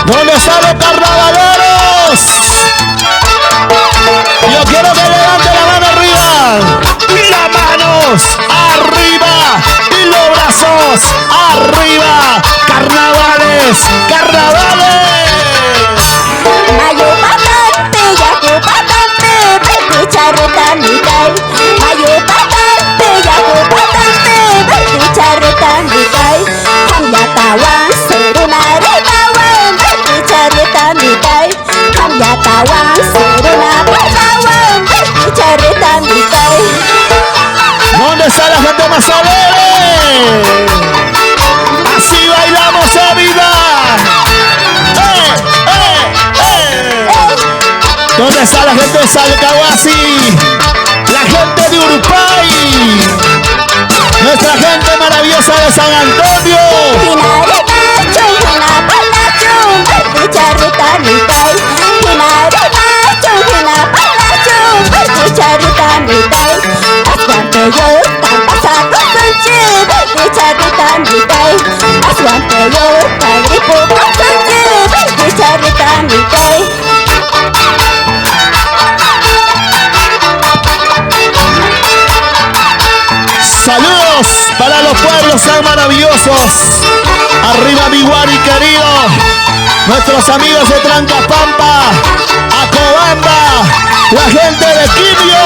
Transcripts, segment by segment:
¿Dónde están los carnavaleros? Yo quiero que levanten la mano arriba. Y las manos arriba. Y los brazos arriba. Carnavales, carnavales. Mayo patante, yaku patante, berku careta mitai. Mayo patante, yaku patante, berku careta mitai. Hamya tawang seruna retawan, berku careta mitai. Hamya tawang seruna retawan, berku careta mitai. ¿Dónde está la gente más alegre? Así bailamos a vida. ¿Dónde está la gente de Salcahuasi? La gente de Urupay. Nuestra gente maravillosa de San Antonio. Saludos para los pueblos tan maravillosos. Arriba mi Guari querido. Nuestros amigos de Trancapampa, Acobamba, la gente de Quibio.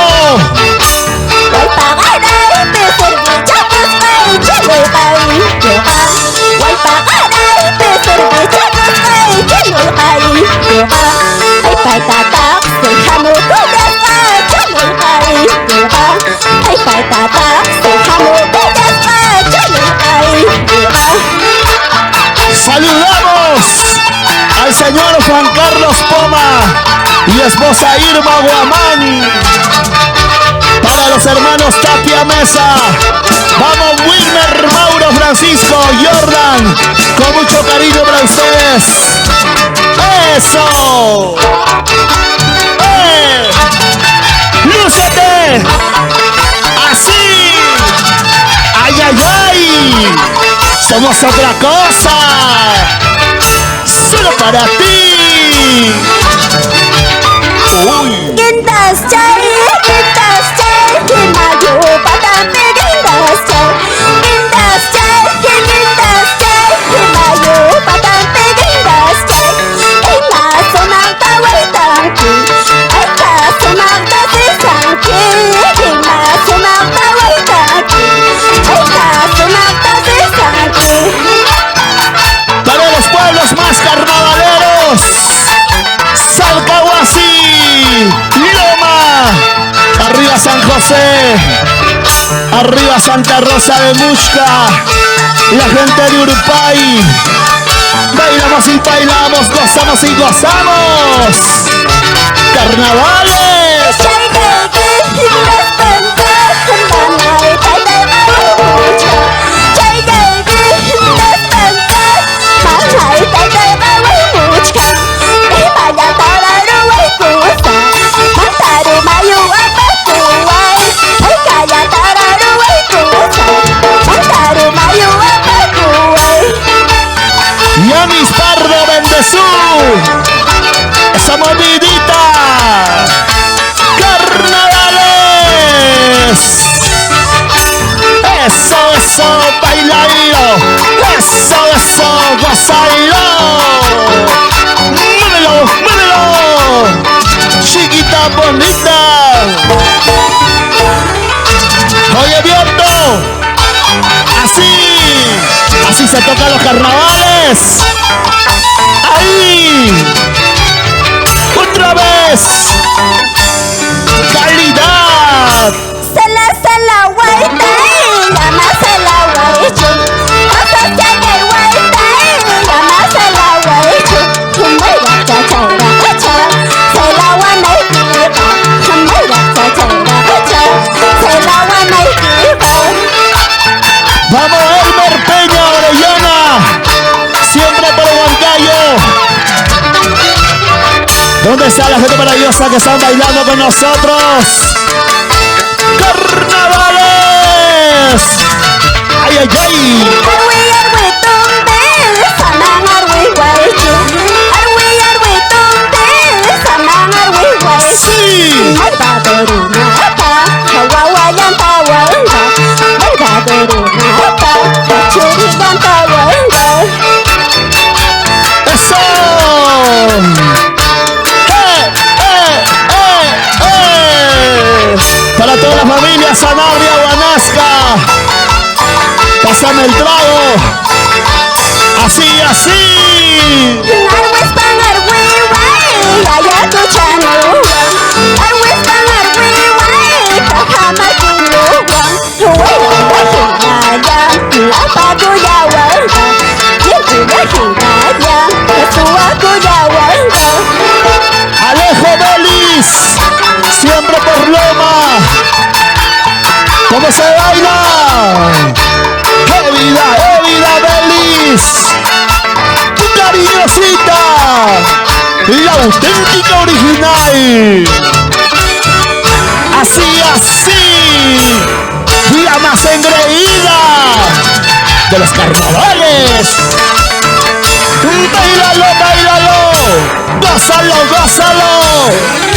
Saludamos al señor Juan Carlos Poma y esposa Irma Guamani. Para los hermanos Tapia Mesa, vamos Wilmer, Mauro, Francisco, Jordan, con mucho cariño para ustedes. ¡Eso! ¡Lúcete! ¡Así! ¡Ay, ay, ay! ¡Somos otra cosa! ¡Solo para ti! ¡Uy! Para los pueblos más carnavaleros, Salcahuasi, Loma, arriba San José, arriba Santa Rosa de Muxca, la gente de Urupay. Bailamos y bailamos, gozamos y gozamos. Carnavales. Yamis Pardo Bendezú, esa movidita, carnavales, eso, bailalo, eso, gozalo, muévelo, chiquita bonita, oye viento, así se tocan los carnavales. Ahí, otra vez, calidad. Vamos Elmer Peña, Orellana, siempre por Huancayo. ¿Dónde está la gente maravillosa que están bailando con nosotros? ¡Carnavales! ¡Ay, ay, ay! Pásame el trago. Así, así. Alejo Belis, siempre por Loma. ¿Cómo se baila? ¡Qué vida Belis! ¡Tu cariñosita! ¡La auténtica original! ¡Así, así! ¡La más engreída de los carnavales! ¡Báilalo, báilalo! ¡Gózalo, gózalo!